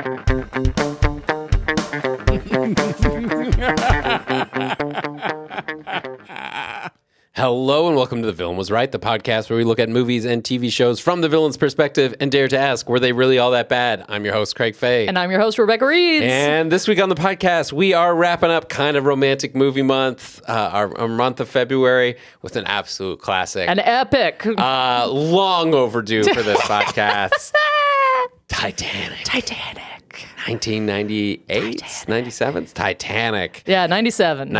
Hello and welcome to The Villain Was Right, the podcast where we look at movies and TV shows from the villain's perspective and dare to ask, were they really all that bad? I'm your host, Craig Fay. And I'm your host, Rebecca Reeds. And this week on the podcast, we are wrapping up kind of romantic movie month, our month of February, with an absolute classic. An epic. Long overdue for this podcast. Titanic. 1998? 97? It's Titanic. Yeah, 97.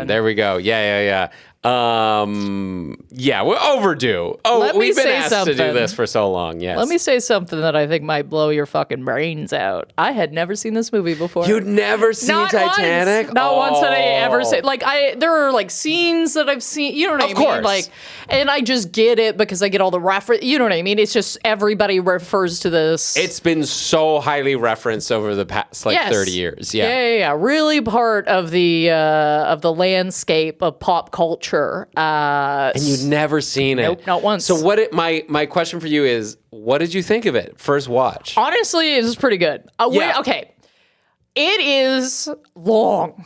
There we go. Yeah. We're overdue. We've been asked to do this for so long, yes. Let me say something that I think might blow your fucking brains out. I had never seen this movie before. You'd never seen Titanic? Not once had I ever seen. There are like scenes that I've seen, you know what I mean? Of course. Like, and I just get it because I get all the reference, you know what I mean? It's just everybody refers to this. It's been so highly referenced over the past 30 years. Yeah. Really part of the landscape of pop culture. And you'd never seen it. Nope, not once. So my question for you is, what did you think of it? First watch. Honestly, it was pretty good. Okay. It is long,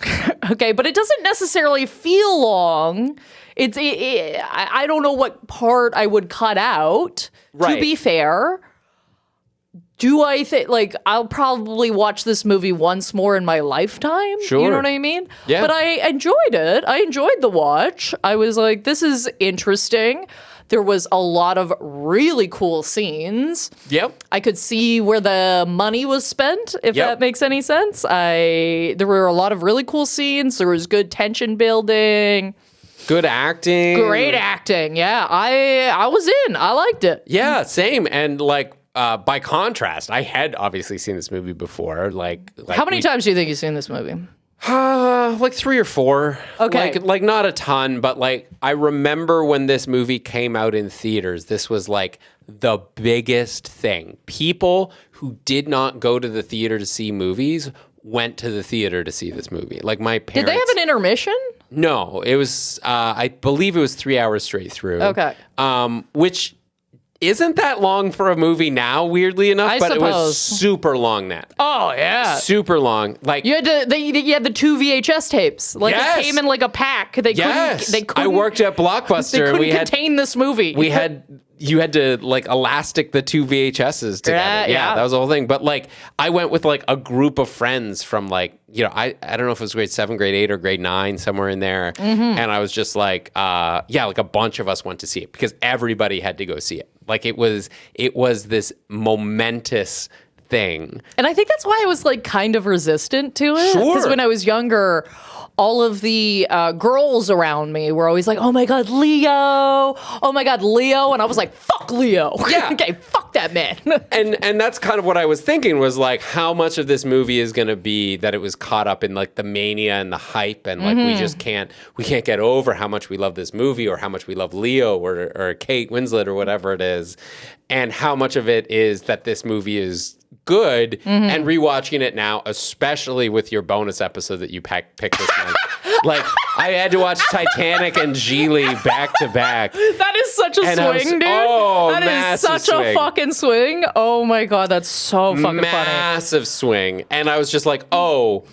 okay, but it doesn't necessarily feel long. I don't know what part I would cut out, right. To be fair. Do I think, I'll probably watch this movie once more in my lifetime? Sure. You know what I mean? Yeah. But I enjoyed it. I enjoyed the watch. I was like, this is interesting. There was a lot of really cool scenes. Yep. I could see where the money was spent, if that makes any sense. There were a lot of really cool scenes. There was good tension building. Good acting. Great acting, yeah. I was in. I liked it. Yeah, same. And by contrast, I had obviously seen this movie before. How many times do you think you've seen this movie? 3 or 4. Okay. Not a ton, but I remember when this movie came out in theaters, this was the biggest thing. People who did not go to the theater to see movies went to the theater to see this movie. My parents. Did they have an intermission? No, it was, I believe it was 3 hours straight through. Okay. Which isn't that long for a movie now, weirdly enough, but suppose. It was super long then. Oh, yeah. Super long. You had the 2 VHS tapes. Yes. It came in like a pack. They couldn't I worked at Blockbuster. They couldn't contain this movie. You had to elastic the 2 VHSs together. Yeah, that was the whole thing. But I went with a group of friends from I don't know if it was grade 7, grade 8, or grade 9, somewhere in there. Mm-hmm. And I was just a bunch of us went to see it because everybody had to go see it. It was this momentous thing. And I think that's why I was kind of resistant to it. Sure. Because when I was younger, all of the girls around me were always like, oh my God, Leo. Oh my God, Leo. And I was like, fuck Leo. Yeah. Okay, fuck that man. and that's kind of what I was thinking was how much of this movie is going to be that it was caught up in the mania and the hype and we just can't get over how much we love this movie or how much we love Leo or Kate Winslet or whatever it is. And how much of it is that this movie is good, and rewatching it now, especially with your bonus episode that you picked this month. I had to watch Titanic and Geely back to back. That is such a swing, dude. That is such a fucking swing. Oh my God, that's so fucking funny. Massive swing. And I was just oh,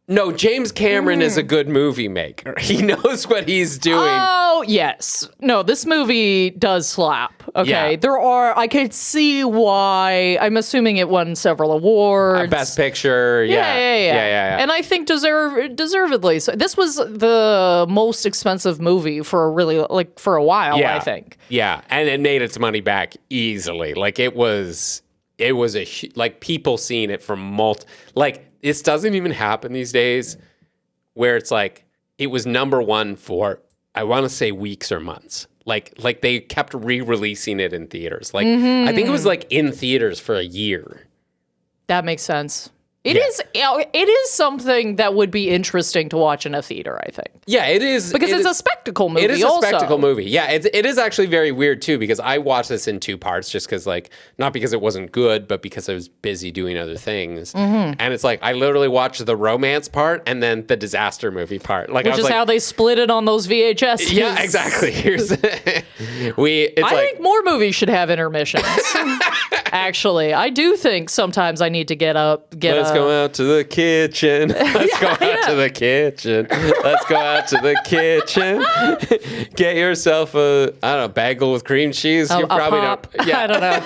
no, James Cameron is a good movie maker. He knows what he's doing. Oh, yes. No, this movie does slap. Okay. Yeah. I could see why. I'm assuming it won several awards. Best Picture. Yeah. And I think deservedly. So this was the most expensive movie for a while, I think. Yeah. And it made its money back easily. It was people seeing it from this doesn't even happen these days where it's it was number one for, I want to say, weeks or months. They kept re-releasing it in theaters. I think it was in theaters for a year. That makes sense. It is. It is something that would be interesting to watch in a theater, I think. Yeah, it is. Because it's a spectacle movie. It is a spectacle movie. Yeah, it is actually very weird too, because I watched this in 2 parts just because, like, not because it wasn't good, but because I was busy doing other things. And it's like, I literally watched the romance part and then the disaster movie part. Like, Which is how they split it on those VHS. Yeah, exactly. I think more movies should have intermissions. Actually, I do think sometimes I need to get up. Let's go out to the kitchen. Let's go out to the kitchen. Let's go out to the kitchen. Get yourself a bagel with cream cheese. You probably pop. don't. Yeah. I don't know.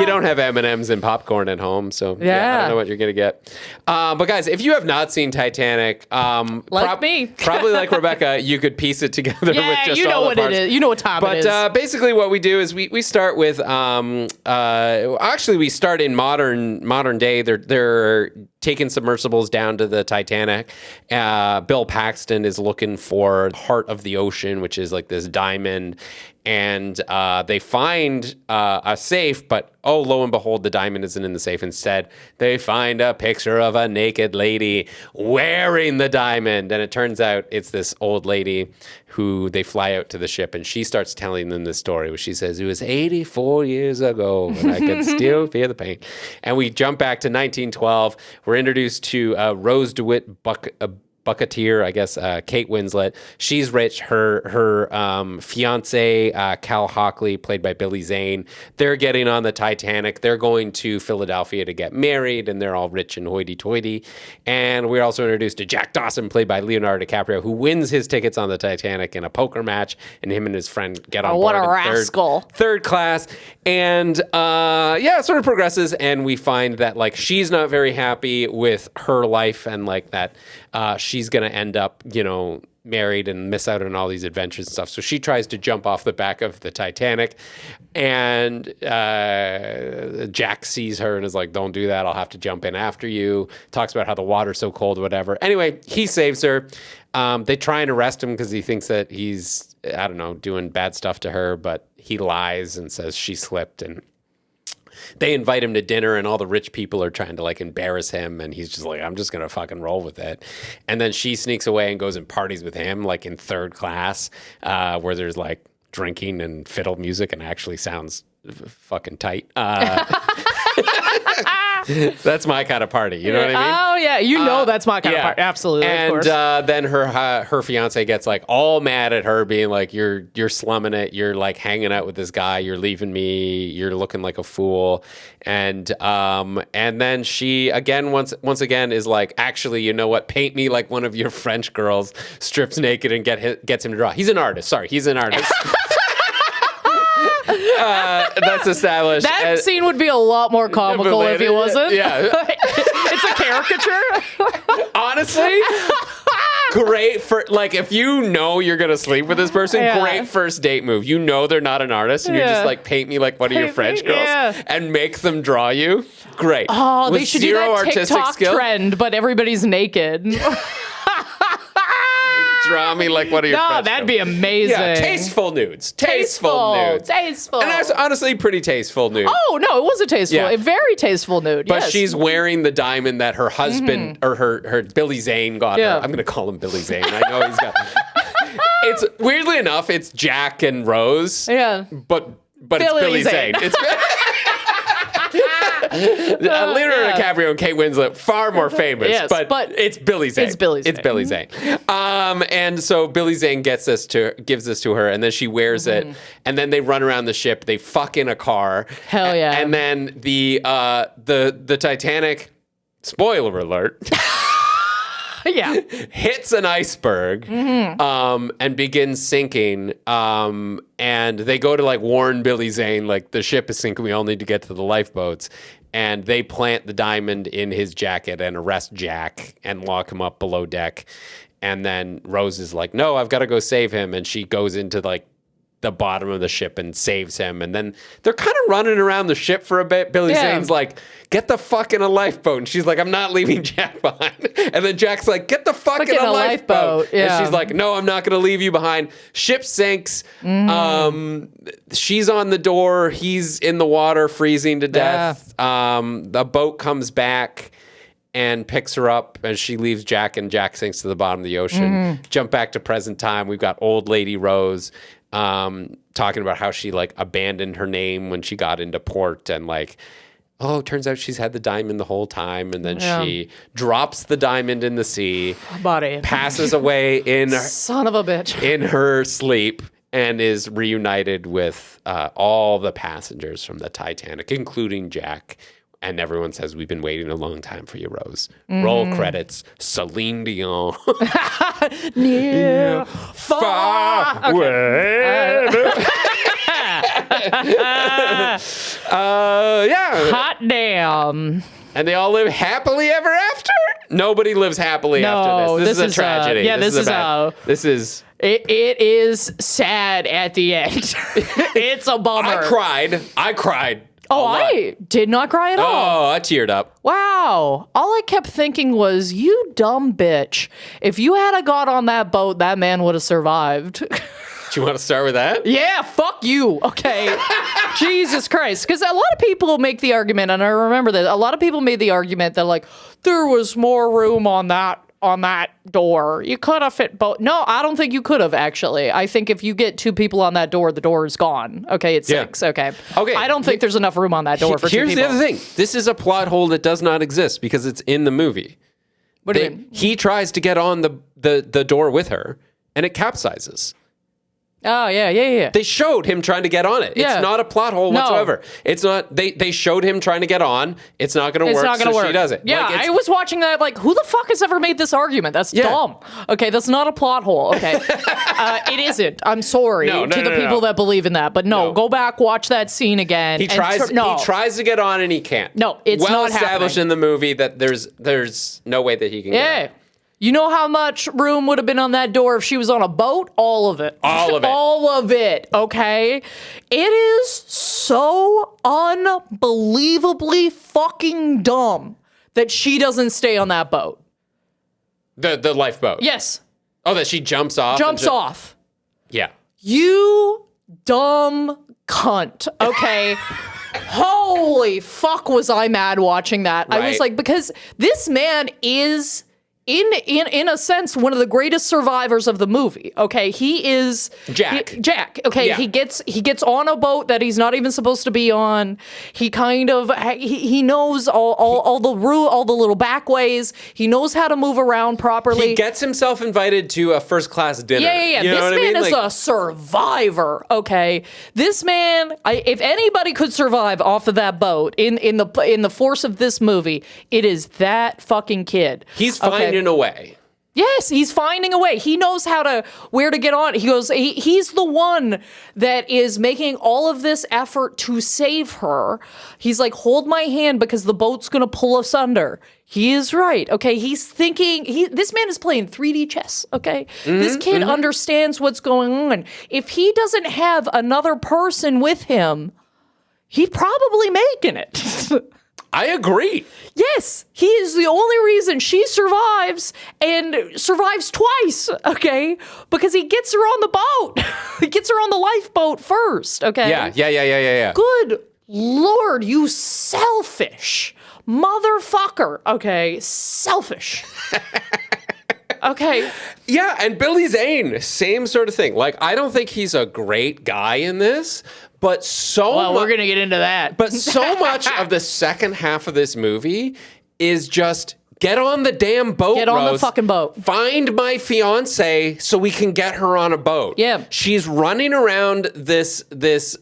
You don't have M&Ms and popcorn at home, so I don't know what you're gonna get. But guys, if you have not seen Titanic, me, probably like Rebecca, you could piece it together with just you know all the what parts. it is. You know what time it is. But basically, what we do is we start with actually we start in modern day. They're taking submersibles down to the Titanic. Bill Paxton is looking for the heart of the ocean, which is like this diamond. And they find a safe, but lo and behold, the diamond isn't in the safe. Instead, they find a picture of a naked lady wearing the diamond. And it turns out it's this old lady who they fly out to the ship, and she starts telling them this story, where she says, it was 84 years ago, and I can still feel the pain. And we jump back to 1912. We're introduced to Rose DeWitt Bucketeer, I guess, Kate Winslet. She's rich. Her fiance, Cal Hockley, played by Billy Zane, they're getting on the Titanic. They're going to Philadelphia to get married, and they're all rich and hoity-toity. And we're also introduced to Jack Dawson, played by Leonardo DiCaprio, who wins his tickets on the Titanic in a poker match, and him and his friend get on board what a rascal. Third class. And it sort of progresses, and we find that, like, she's not very happy with her life, and like that she's going to end up, married and miss out on all these adventures and stuff. So she tries to jump off the back of the Titanic, and Jack sees her and is like, don't do that. I'll have to jump in after you. Talks about how the water's so cold, whatever. Anyway, he saves her. They try and arrest him because he thinks that he's, doing bad stuff to her, but he lies and says she slipped, and they invite him to dinner, and all the rich people are trying to like embarrass him, and he's just like, I'm just gonna fucking roll with it. And then she sneaks away and goes and parties with him, like in third class, where there's like drinking and fiddle music, and actually sounds fucking tight. That's my kind of party. You know what I mean? Oh yeah, that's my kind of party. Absolutely. And then her fiance gets like all mad at her, being like, "You're slumming it. You're like hanging out with this guy. You're leaving me. You're looking like a fool." And then she again once again is like, "Actually, you know what? Paint me like one of your French girls." Strips naked and gets him to draw. He's an artist. Sorry, he's an artist. That's established. That scene would be a lot more comical if he wasn't. Yeah. It's a caricature. Honestly, great for, like, if you know you're going to sleep with this person, great first date move. You know they're not an artist, and you're just like, paint me like one of your French girls and make them draw you. Great. Oh, With they should do that TikTok trend, but everybody's naked. Draw me like one of your French that'd girls. be amazing. Yeah, tasteful nudes. Tasteful nudes. Tasteful. And that's honestly pretty tasteful nude. Oh, no, it was a tasteful, a very tasteful nude, But she's wearing the diamond that her husband, or her Billy Zane got her. I'm going to call him Billy Zane. I know he's got... It's, weirdly enough, it's Jack and Rose. Yeah. But it's Billy Zane. It's... Leonardo DiCaprio and Kate Winslet, far more famous, but it's Billy Zane. It's Billy Zane. It's Billy Zane. And so Billy Zane gives this to her, and then she wears it, and then they run around the ship. They fuck in a car. Hell yeah! And then the Titanic, spoiler alert. Hits an iceberg and begins sinking. And they go to like warn Billy Zane, like, the ship is sinking. We all need to get to the lifeboats. And they plant the diamond in his jacket and arrest Jack and lock him up below deck. And then Rose is like, no, I've got to go save him. And she goes into like the bottom of the ship and saves him. And then they're kind of running around the ship for a bit. Billy Zane's like, get the fuck in a lifeboat. And she's like, I'm not leaving Jack behind. And then Jack's like, get the fuck in a lifeboat. And she's like, no, I'm not going to leave you behind. Ship sinks. She's on the door. He's in the water, freezing to death. The boat comes back. and picks her up as she leaves Jack, and Jack sinks to the bottom of the ocean. Jump back to present time. We've got old lady Rose talking about how she like abandoned her name when she got into port, and like, oh, turns out she's had the diamond the whole time, and then she drops the diamond in the sea, passes away in son of a bitch in her sleep, and is reunited with all the passengers from the Titanic, including Jack. And everyone says, we've been waiting a long time for you, Rose. Roll credits. Celine Dion. Near, far away. Yeah. Hot damn. And they all live happily ever after? Nobody lives happily after this. This is a tragedy. This is... It is sad at the end. It's a bummer. I cried. Oh, I did not cry at all. Oh, I teared up. Wow. All I kept thinking was, you dumb bitch. If you had got on that boat, that man would have survived. Do you want to start with that? Yeah, fuck you. Okay. Jesus Christ. Because a lot of people make the argument, and I remember that a lot of people made the argument that, like, there was more room on that door. You could have fit both. No, I don't think you could have, actually. I think if you get two people on that door, the door is gone. Okay, it's six. Okay. I don't think there's enough room on that door for two people. Here's the other thing. This is a plot hole that does not exist because it's in the movie. What do you mean? He tries to get on the door with her, and it capsizes. Oh, yeah. They showed him trying to get on it. Yeah. It's not a plot hole whatsoever. It's not. They showed him trying to get on. It's not going to work, so she does it. Yeah, like, I was watching that like, who the fuck has ever made this argument? That's dumb. Okay, that's not a plot hole. Okay. It isn't. I'm sorry to the people that believe in that. But no, go back, watch that scene again. He tries to get on and he can't. No, it's not happening. Well established in the movie that there's no way that he can get on. You know how much room would have been on that door if she was on a boat? All of it. All of it. All of it, okay? It is so unbelievably fucking dumb that she doesn't stay on that boat. The lifeboat? Yes. Oh, that she jumps off? Jumps off. Yeah. You dumb cunt, okay? Holy fuck was I mad watching that. Right. I was like, because this man is... In a sense, one of the greatest survivors of the movie. Okay, he is Jack. Jack. Okay, he gets on a boat that he's not even supposed to be on. He kind of he knows all the little backways. He knows how to move around properly. He gets himself invited to a first class dinner. Yeah. You know this man is a survivor. Okay, this man. If anybody could survive off of that boat in the force of this movie, it is that fucking kid. He's finding a way. Yes, he's finding a way. He knows where to get on. He goes, he's the one that is making all of this effort to save her. He's like, hold my hand because the boat's going to pull us under. He is right. Okay, he's thinking, this man is playing 3D chess, okay? This kid understands what's going on. If he doesn't have another person with him, he's probably making it. I agree. Yes, he is the only reason she survives and survives twice, okay? Because he gets her on the boat. He gets her on the lifeboat first, okay? Yeah. Good Lord, you selfish motherfucker, okay? Selfish. Okay. Yeah, and Billy Zane, same sort of thing. Like, I don't think he's a great guy in this, but we're going to get into that. But so much of the second half of this movie is just get on the damn boat, Get on the fucking boat. Find my fiance so we can get her on a boat. Yeah. She's running around this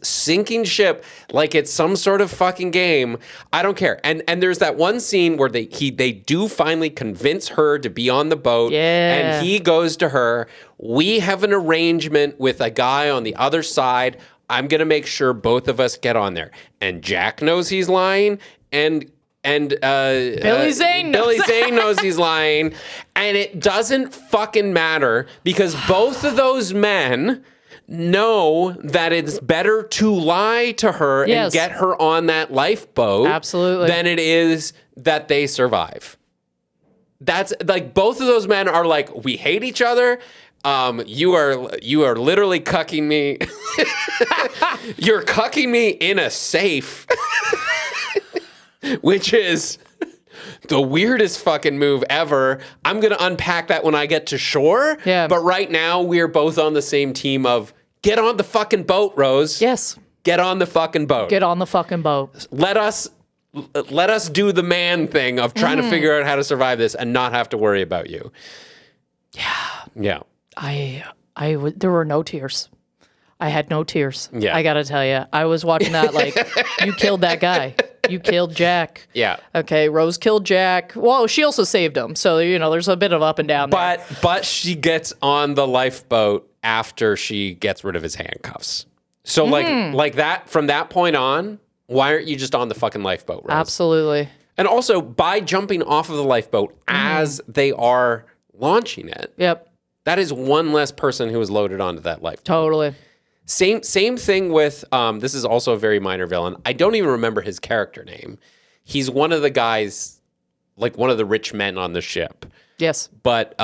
sinking ship like it's some sort of fucking game. I don't care. And there's that one scene where they do finally convince her to be on the boat. Yeah. And he goes to her. We have an arrangement with a guy on the other side. I'm going to make sure both of us get on there. And Jack knows he's lying, and Billy Zane knows he's lying, and it doesn't fucking matter because both of those men know that it's better to lie to her and get her on that lifeboat than it is that they survive. That's like both of those men are like, we hate each other. You are literally cucking me. You're cucking me in a safe. Which is the weirdest fucking move ever. I'm going to unpack that when I get to shore. Yeah. But right now, we're both on the same team of get on the fucking boat, Rose. Yes. Get on the fucking boat. Get on the fucking boat. Let us do the man thing of trying to figure out how to survive this and not have to worry about you. Yeah. There were no tears. I had no tears. Yeah. I gotta tell you, I was watching that like, you killed that guy. You killed Jack. Yeah. Okay, Rose killed Jack. Well, she also saved him. So, there's a bit of up and down there. But she gets on the lifeboat after she gets rid of his handcuffs. So like that, from that point on, why aren't you just on the fucking lifeboat, Rose? Absolutely. And also, by jumping off of the lifeboat as they are launching it, Yep. that is one less person who is loaded onto that lifeboat. Totally. Same thing with, this is also a very minor villain. I don't even remember his character name. He's one of the guys, like one of the rich men on the ship. Yes. But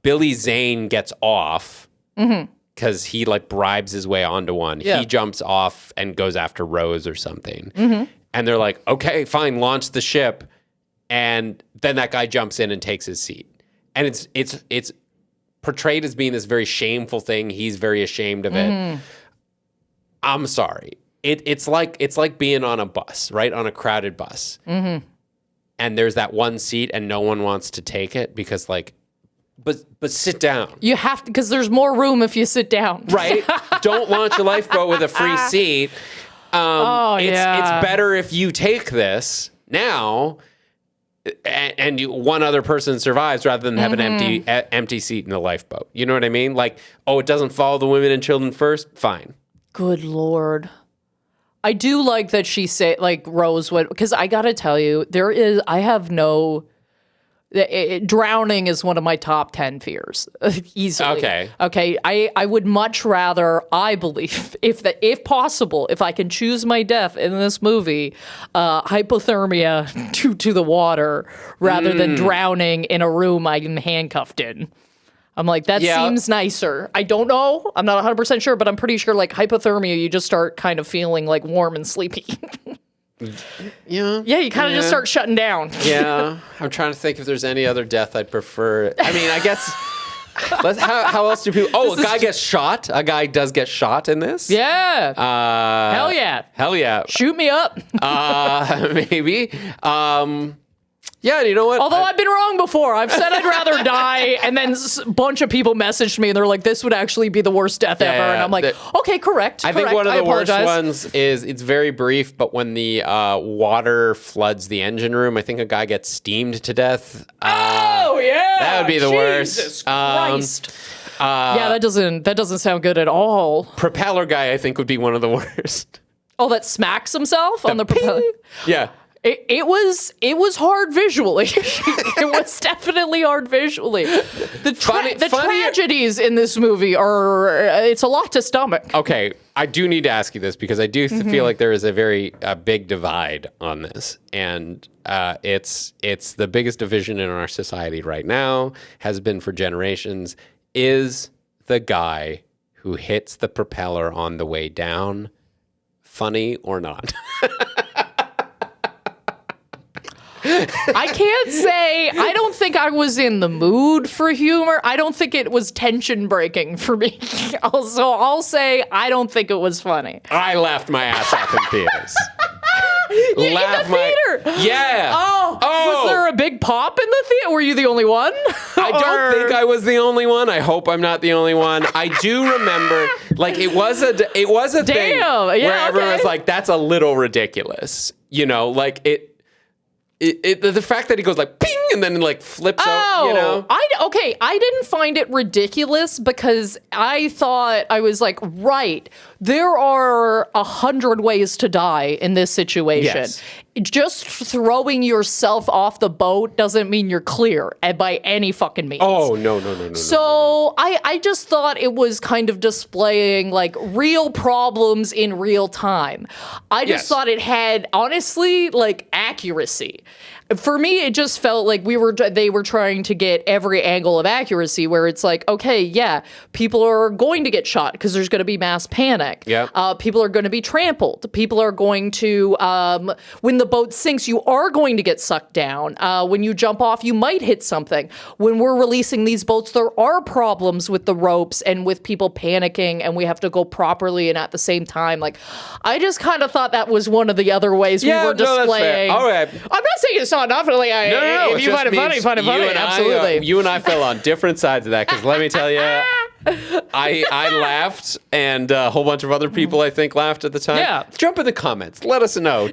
Billy Zane gets off because he like bribes his way onto one. Yeah. He jumps off and goes after Rose or something. And they're like, okay, fine, launch the ship. And then that guy jumps in and takes his seat. And it's portrayed as being this very shameful thing. He's very ashamed of it. I'm sorry. It's like being on a bus, right? On a crowded bus. And there's that one seat and no one wants to take it because like, but sit down. You have to, because there's more room if you sit down. Right? Don't launch a lifeboat with a free seat. It's better if you take this now and one other person survives rather than have an empty seat in the lifeboat. You know what I mean? Like, oh, it doesn't follow the women and children first? Fine. Good Lord. I do like that she said, like, Rose would, because I gotta tell you, drowning is one of my top 10 fears, easily. Okay. I would much rather, I believe, if possible, if I can choose my death in this movie, hypothermia to the water rather than drowning in a room I'm handcuffed in. I'm like, that seems nicer. I don't know. I'm not 100% sure, but I'm pretty sure, like, hypothermia, you just start kind of feeling, like, warm and sleepy. Yeah. Yeah, you kind of just start shutting down. Yeah. I'm trying to think if there's any other death I'd prefer. I mean, I guess... how else do people... Oh, a guy gets shot? A guy does get shot in this? Yeah. Hell yeah. Hell yeah. Shoot me up. Maybe. Yeah, you know what? Although I've been wrong before. I've said I'd rather die, and then a bunch of people messaged me, and they're like, this would actually be the worst death ever. And I'm like, okay, correct. I think one of the worst ones is, it's very brief, but when the water floods the engine room, I think a guy gets steamed to death. Oh, yeah. That would be the worst. Jesus Christ. Yeah, that doesn't sound good at all. Propeller guy, I think, would be one of the worst. Oh, that smacks himself on the propeller? Yeah. It was hard visually. It was definitely hard visually. The tragedies in this movie it's a lot to stomach. Okay, I do need to ask you this because I do feel like there is a very big divide on this, and it's the biggest division in our society right now, has been for generations. Is the guy who hits the propeller on the way down funny or not? I can't say. I don't think I was in the mood for humor. I don't think it was tension breaking for me. So I'll say I don't think it was funny. I laughed my ass off in theaters. In the theater? Yeah. Oh. Was there a big pop in the theater? Were you the only one? I don't think I was the only one. I hope I'm not the only one. I do remember, like, it was a thing where everyone was like, that's a little ridiculous. You know, like the fact that he goes like ping and then like flips out, you know? I didn't find it ridiculous because I thought, I was like, right, there are 100 ways to die in this situation. Yes. Just throwing yourself off the boat doesn't mean you're clear by any fucking means. Oh, no. So I just thought it was kind of displaying like real problems in real time. I just thought it had, honestly, like accuracy. For me, it just felt like they were trying to get every angle of accuracy where it's like, okay, yeah, people are going to get shot because there's going to be mass panic. Yeah. People are going to be trampled. People are going to, when the the boat sinks, you are going to get sucked down. When you jump off, you might hit something. When we're releasing these boats, there are problems with the ropes and with people panicking, and we have to go properly and at the same time. Like, I just kind of thought that was one of the other ways we were displaying. All right. I'm not saying it's not enough. Like, No. if you find it funny, find it funny. Absolutely. You and I fell on different sides of that, because let me tell you, I laughed, and a whole bunch of other people, I think, laughed at the time. Yeah. Jump in the comments. Let us know.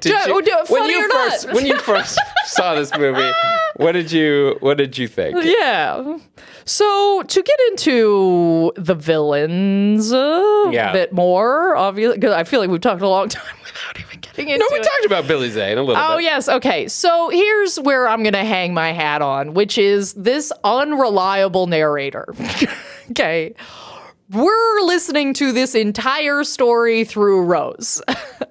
When you first saw this movie, what did you think? Yeah. So to get into the villains a bit more, obviously, because I feel like we've talked a long time without even getting into it. No, we talked about Billy Zane a little bit. Oh, yes. Okay. So here's where I'm going to hang my hat on, which is this unreliable narrator. Okay. We're listening to this entire story through Rose.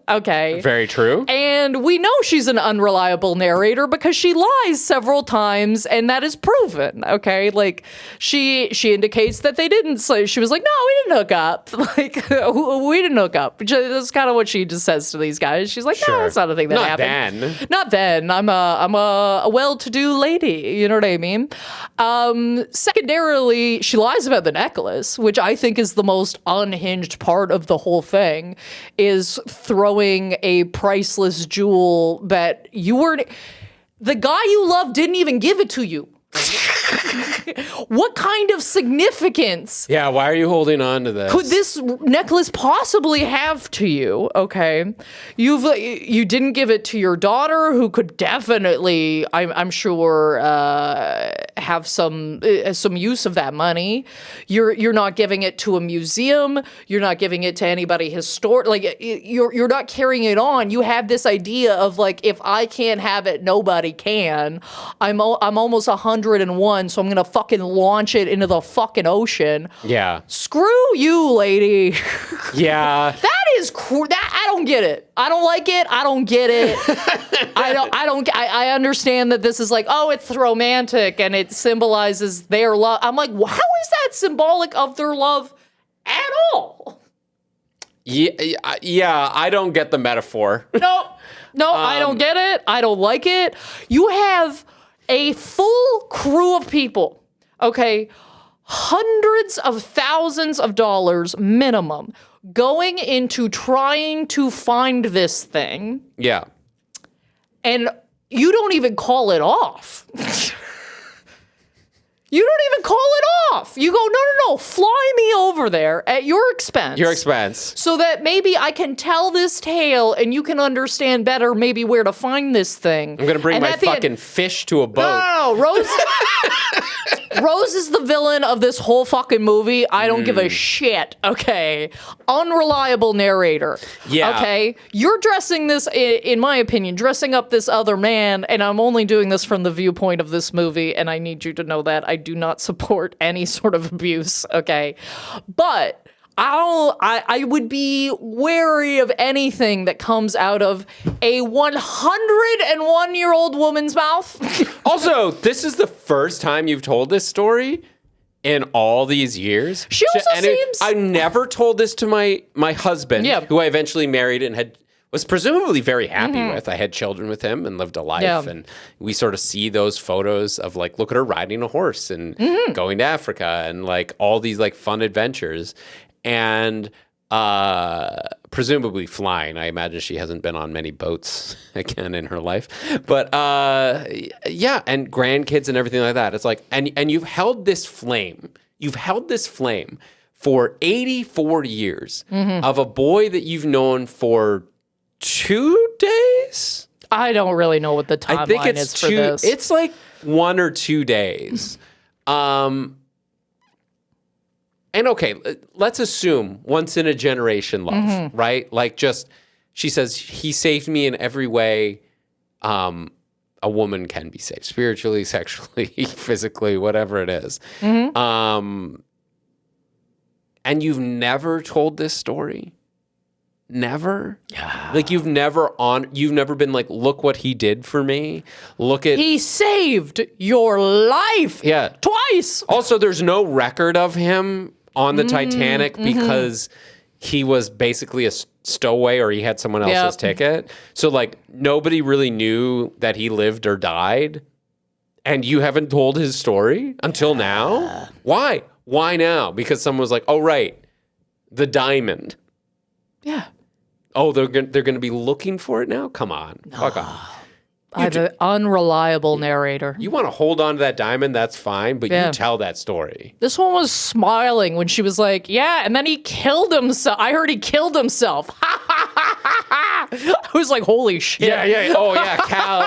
Okay. Very true. And we know she's an unreliable narrator because she lies several times, and that is proven. Okay. Like, she indicates that they didn't say, she was like, no, we didn't hook up. Like, we didn't hook up. That's kind of what she just says to these guys. She's like, no, that's not a thing that happened. Not then. I'm a well-to-do lady. You know what I mean? Secondarily, she lies about the necklace, which I think is the most unhinged part of the whole thing, is throwing a priceless jewel that the guy you love didn't even give it to you. What kind of significance? Yeah, why are you holding on to this? Could this necklace possibly have to you? Okay, you didn't give it to your daughter, who could definitely, I'm sure, have some use of that money. You're not giving it to a museum. You're not giving it to anybody historic. Like, you're not carrying it on. You have this idea of, like, if I can't have it, nobody can. I'm almost 101, so I'm gonna fucking launch it into the fucking ocean. Yeah. Screw you, lady. Yeah. That is I don't get it. I don't like it. I don't get it. I understand that this is like, oh, it's romantic and it symbolizes their love. I'm like, how is that symbolic of their love at all? Yeah, I don't get the metaphor. No, I don't get it. I don't like it. You have a full crew of people, okay, hundreds of thousands of dollars minimum, going into trying to find this thing. Yeah. And you don't even call it off. You don't even call it off. You go, no, fly me over there at your expense. So that maybe I can tell this tale and you can understand better maybe where to find this thing. I'm going to bring my fucking fish to a boat. No, Rose is the villain of this whole fucking movie. I don't give a shit, okay? Unreliable narrator. Yeah. Okay? You're dressing this, in my opinion, dressing up this other man, and I'm only doing this from the viewpoint of this movie, and I need you to know that I do not support any sort of abuse, okay? But I would be wary of anything that comes out of a 101-year-old woman's mouth. Also, this is the first time you've told this story in all these years. She also seems... I never told this to my husband, who I eventually married and was presumably very happy with. I had children with him and lived a life, and we sort of see those photos of, like, look at her riding a horse and going to Africa and, like, all these, like, fun adventures. And presumably flying. I imagine she hasn't been on many boats again in her life. But yeah, and grandkids and everything like that. It's like, and you've held this flame. You've held this flame for 84 years of a boy that you've known for 2 days? I don't really know what the timeline is for this. It's like 1 or 2 days. And okay, let's assume once in a generation love, right? Like, just, she says, he saved me in every way a woman can be saved, spiritually, sexually, physically, whatever it is. And you've never told this story? Never? Yeah. Like, you've never been like, look what he did for me. He saved your life. Yeah. Twice. Also, there's no record of him on the Titanic because he was basically a stowaway or he had someone else's ticket. So like nobody really knew that he lived or died. And you haven't told his story until now? Why? Why now? Because someone was like, oh, right, the diamond. Yeah. Oh, they're going to be looking for it now? Come on. Fuck off. I'm an unreliable narrator. You want to hold on to that diamond, that's fine, but you tell that story. This one was smiling when she was like, yeah, and then he killed himself. I heard he killed himself. I was like, holy shit. Yeah. Oh,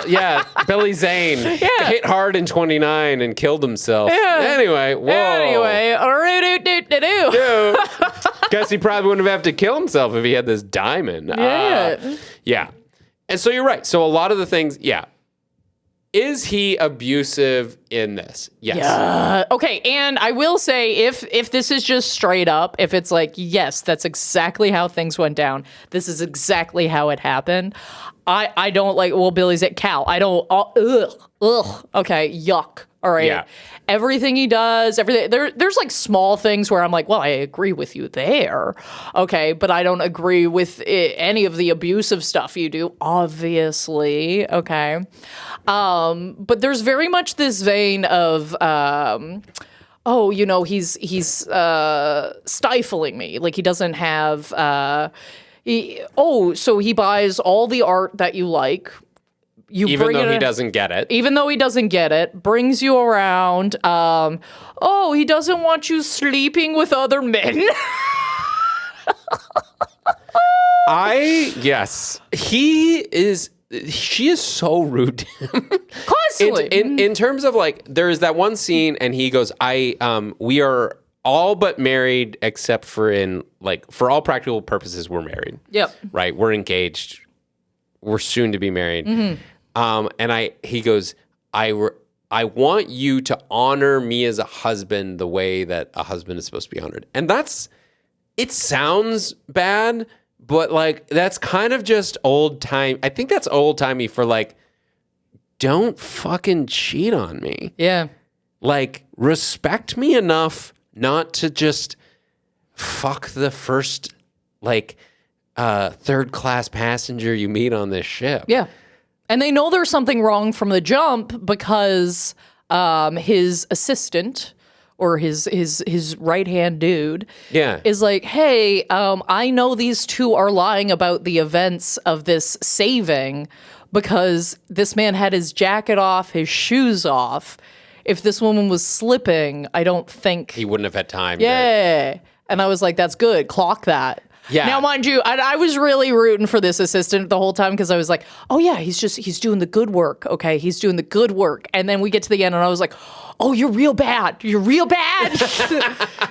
yeah. Billy Zane hit hard in 29 and killed himself. Yeah. Anyway, guess he probably wouldn't have to kill himself if he had this diamond. Yeah. And so you're right. So a lot of the things, Is he abusive in this? Yes. Yeah. Okay, and I will say if this is just straight up, if it's like, yes, that's exactly how things went down. This is exactly how it happened. I don't like, well, Billy's at Cal. I don't, ugh. Okay, yuck. All right. Yeah. Everything he does, everything. There's like small things where I'm like, well, I agree with you there. Okay, but I don't agree with any of the abusive stuff you do, obviously. Okay. But there's very much this vein of, he's stifling me. Like he doesn't have, so he buys all the art that you like. Even though he doesn't get it. Even though he doesn't get it, brings you around. He doesn't want you sleeping with other men. She is so rude to him. Constantly. In terms of like, there is that one scene and he goes, we are all but married except for for all practical purposes, we're married. Yep. Right. We're engaged. We're soon to be married. Mm-hmm. He goes, I want you to honor me as a husband the way that a husband is supposed to be honored. And it sounds bad, but like, that's kind of just old time. I think that's old timey for like, don't fucking cheat on me. Yeah. Like, respect me enough not to just fuck the first, third class passenger you meet on this ship. Yeah. And they know there's something wrong from the jump because his assistant or his right-hand dude is like, hey, I know these two are lying about the events of this saving because this man had his jacket off, his shoes off. If this woman was slipping, I don't think... He wouldn't have had time. Yeah. And I was like, that's good. Clock that. Yeah. Now, mind you, I was really rooting for this assistant the whole time because I was like, oh, yeah, he's doing the good work. Okay, he's doing the good work. And then we get to the end and I was like, oh, you're real bad. You're real bad.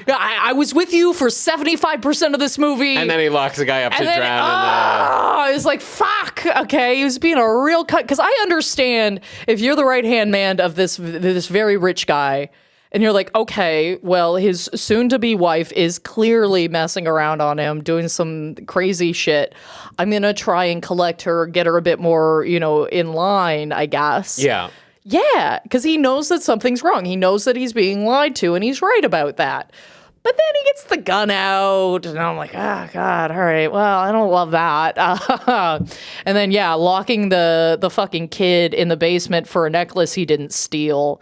I was with you for 75% of this movie. And then he locks the guy up to drown. I was like, fuck. Okay, he was being a real cut. Because I understand if you're the right-hand man of this very rich guy, and you're like, okay, well, his soon-to-be wife is clearly messing around on him, doing some crazy shit. I'm going to try and collect her, get her a bit more, in line, I guess. Yeah. Yeah, because he knows that something's wrong. He knows that he's being lied to, and he's right about that. But then he gets the gun out, and I'm like, oh, God, all right, well, I don't love that. And then, locking the fucking kid in the basement for a necklace he didn't steal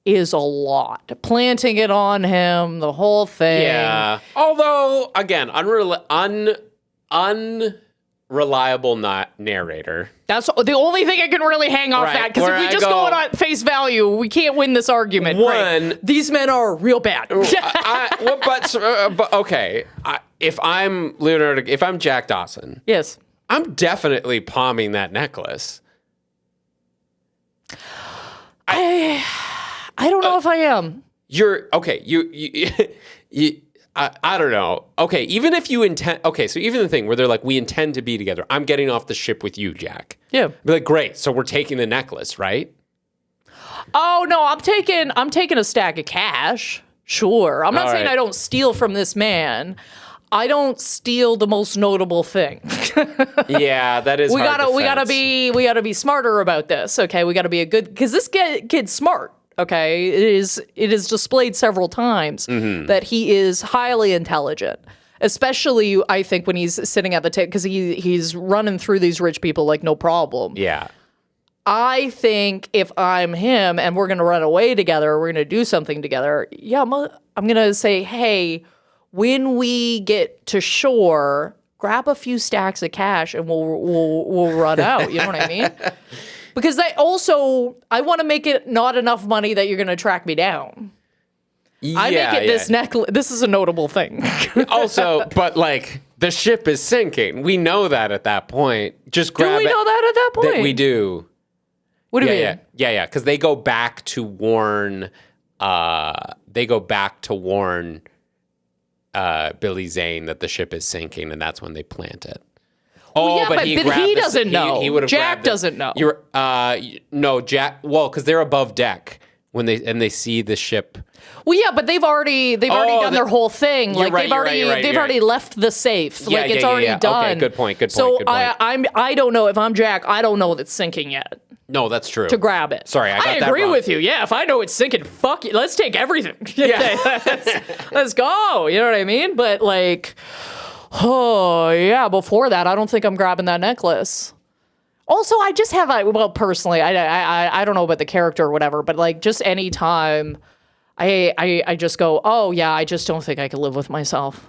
is a lot. Planting it on him, the whole thing. Yeah. Although, again, unreliable narrator. That's the only thing I can really hang off that. Because if we just go on face value, we can't win this argument. Right? These men are real bad. But okay. If I'm Jack Dawson, yes, I'm definitely palming that necklace. I don't know if I am. You're okay. I don't know. Okay, even if you intend. Okay, so even the thing where they're like, we intend to be together. I'm getting off the ship with you, Jack. Yeah. Be like, great. So we're taking the necklace, right? Oh no, I'm taking a stack of cash. Sure. I'm not saying I don't steal from this man. I don't steal the most notable thing. Yeah, that is. We gotta be smarter about this. Okay, we gotta be because this kid's smart. Okay, it is displayed several times that he is highly intelligent, Especially, I think, when he's sitting at the table, because he's running through these rich people like no problem. Yeah. I think if I'm him and we're going to run away together, we're going to do something together, yeah, I'm going to say, hey, when we get to shore, grab a few stacks of cash and we'll run out. You know what I mean? Because I want to make it not enough money that you're going to track me down. I make it this necklace. This is a notable thing. Also, but like the ship is sinking. We know that at that point. Just grab it. Do we know that at that point? That we do. What do you mean? Yeah. Because they go back to warn. Billy Zane that the ship is sinking, and that's when they plant it. Well, yeah, but he doesn't know. He would have. Jack doesn't know. No, Jack. Well, because they're above deck when they see the ship. Well, yeah, but they've already done their whole thing. Like right, they've already left the safe. Yeah, like it's already done. Okay, good point. So I don't know if I'm Jack. I don't know that it's sinking yet. No, that's true. To grab it. Sorry, I agree with you. Yeah, if I know it's sinking, fuck it. Let's take everything. Yeah. let's go. You know what I mean? But like, oh yeah. Before that, I don't think I'm grabbing that necklace. Also, I just have personally, I don't know about the character or whatever, but like just any time, I just go, oh yeah, I just don't think I can live with myself.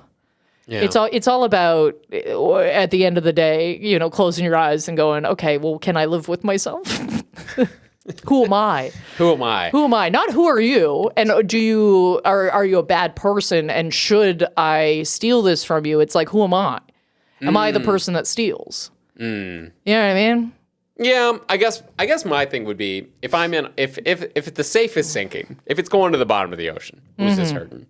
Yeah. It's all about, at the end of the day, you know, closing your eyes and going, okay, well, can I live with myself? Who am I? Who am I? Who am I? Not who are you? And are you a bad person? And should I steal this from you? It's like, who am I? Am I the person that steals? You know what I mean? Yeah, I guess my thing would be if the safe is sinking, if it's going to the bottom of the ocean, who's this hurting?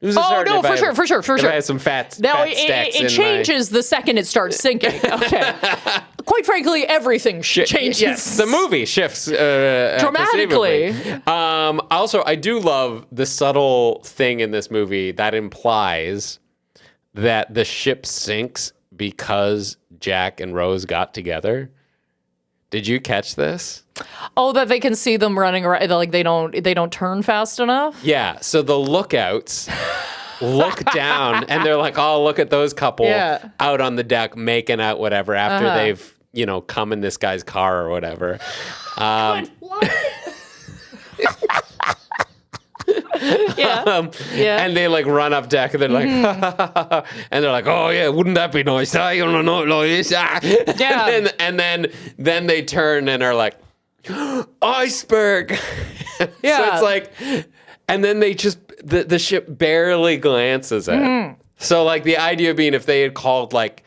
Oh no, for sure. If I have some fat stacks it changes the second it starts sinking. Okay. Quite frankly, everything changes. Yes, the movie shifts dramatically. Also, I do love the subtle thing in this movie that implies that the ship sinks because Jack and Rose got together. Did you catch this? Oh, that they can see them running around, like they don't turn fast enough? Yeah, so the lookouts look down and they're like, oh, look at those couple out on the deck making out whatever after they've, you know, come in this guy's car or whatever. And they like run up deck and they're like, and they're like, oh yeah, wouldn't that be nice? I don't know, like this. Yeah. And then they turn and are like, iceberg. Yeah. So it's like, and then they just the ship barely glances at. So like the idea being if they had called like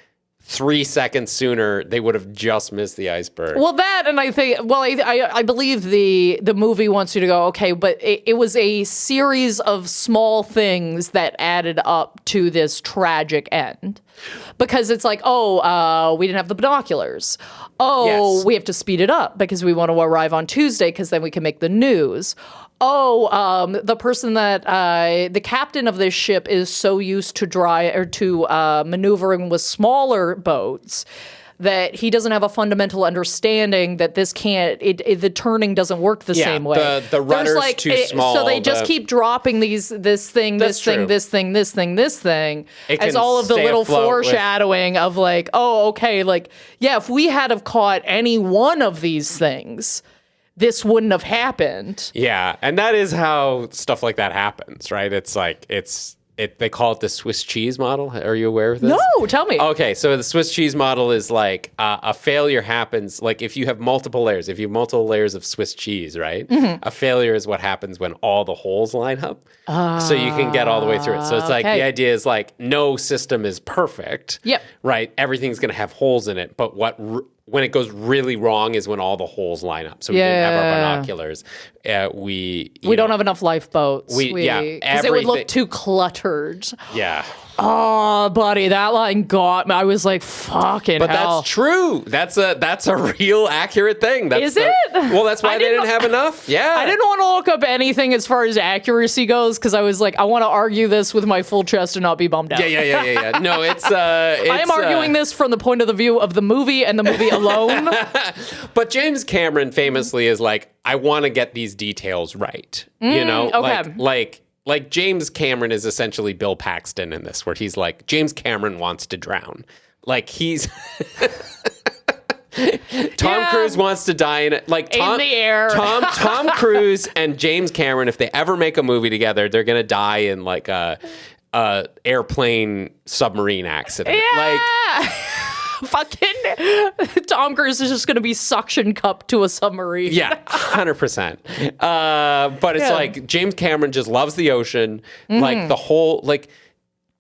3 seconds sooner, they would have just missed the iceberg. Well, that, and I think, I believe the movie wants you to go, okay, but it was a series of small things that added up to this tragic end. Because it's like, we didn't have the binoculars. We have to speed it up because we want to arrive on Tuesday because then we can make the news. The person that the captain of this ship is so used to maneuvering with smaller boats that he doesn't have a fundamental understanding that this the turning doesn't work the same way. The rudder's too small. So they just keep dropping this thing, as all of the little foreshadowing of like, if we had have caught any one of these things, this wouldn't have happened. Yeah, and that is how stuff like that happens, right? It's like they call it the Swiss cheese model. Are you aware of this? No, tell me. Okay, so the Swiss cheese model is like a failure happens, like if you have multiple layers of Swiss cheese, right? A failure is what happens when all the holes line up. So you can get all the way through it. So it's like the idea is like no system is perfect. Yep. Right? Everything's going to have holes in it, but when it goes really wrong is when all the holes line up. So we didn't have our binoculars. We don't have enough lifeboats. Because it would look too cluttered. Yeah. Oh, buddy, that line got me. I was like, fucking hell. But that's true. That's a real accurate thing. Is it? Well, that's why they didn't have enough. Yeah. I didn't want to look up anything as far as accuracy goes because I was like, I want to argue this with my full chest and not be bummed out. Yeah. No, it's I am arguing this from the point of view of the movie and the movie alone. But James Cameron famously is like, I want to get these details right. You know? Okay. Like Like, James Cameron is essentially Bill Paxton in this, where he's like, James Cameron wants to drown. Like, he's... Tom Cruise wants to die in in the air. Tom Cruise and James Cameron, if they ever make a movie together, they're going to die in, like, a airplane submarine accident. Yeah. Like... Fucking Tom Cruise is just going to be suction cupped to a submarine. Yeah, 100%. But it's like James Cameron just loves the ocean. Like the whole well,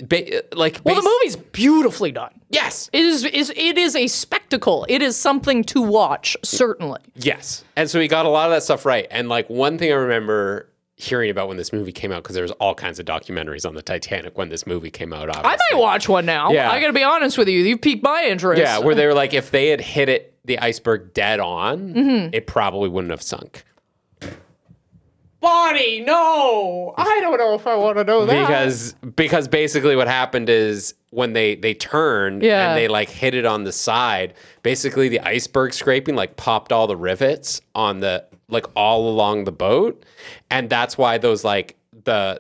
the movie's beautifully done. Yes, it is a spectacle. It is something to watch, certainly. Yes, and so he got a lot of that stuff right. And like one thing I remember hearing about when this movie came out, because there was all kinds of documentaries on the Titanic when this movie came out. Obviously. I might watch one now. Yeah. I got to be honest with you. You piqued my interest. Yeah, where they were like, if they had hit the iceberg dead on, it probably wouldn't have sunk. Bonnie, no. I don't know if I want to know that. Because basically what happened is when they turned and they like hit it on the side, basically the iceberg scraping like popped all the rivets on the like all along the boat, and that's why those like the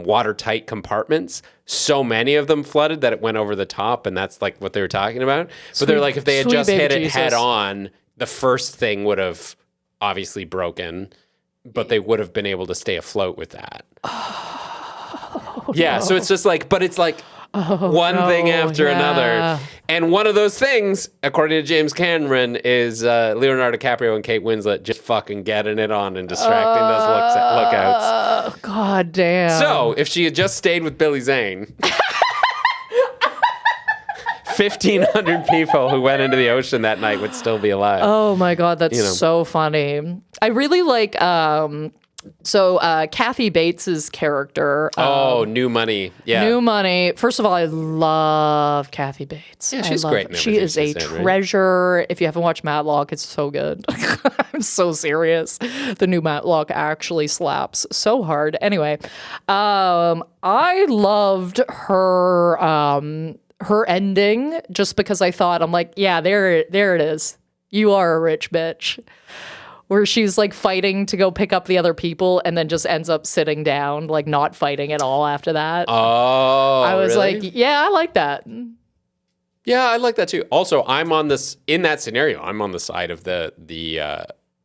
watertight compartments, so many of them flooded that it went over the top, and that's like what they were talking about. But they're like, if they had just hit it head on, the first thing would have obviously broken, but they would have been able to stay afloat with that. Yeah, so it's just like, but it's like one thing after another. And one of those things, according to James Cameron, is Leonardo DiCaprio and Kate Winslet just fucking getting it on and distracting those lookouts. God damn. So, if she had just stayed with Billy Zane, 1,500 people who went into the ocean that night would still be alive. Oh my God, that's so funny. I really like... Kathy Bates's character. New Money. Yeah. New Money. First of all, I love Kathy Bates. Yeah, she's great. She is a treasure. Right? If you haven't watched Matlock, it's so good. I'm so serious. The new Matlock actually slaps so hard. Anyway, I loved her ending just because I thought, I'm like, yeah, there it is. You are a rich bitch. Where she's like fighting to go pick up the other people and then just ends up sitting down, like not fighting at all after that. Oh, I was really? like, yeah, I like that. Yeah, I like that too. Also, in that scenario, I'm on the side of the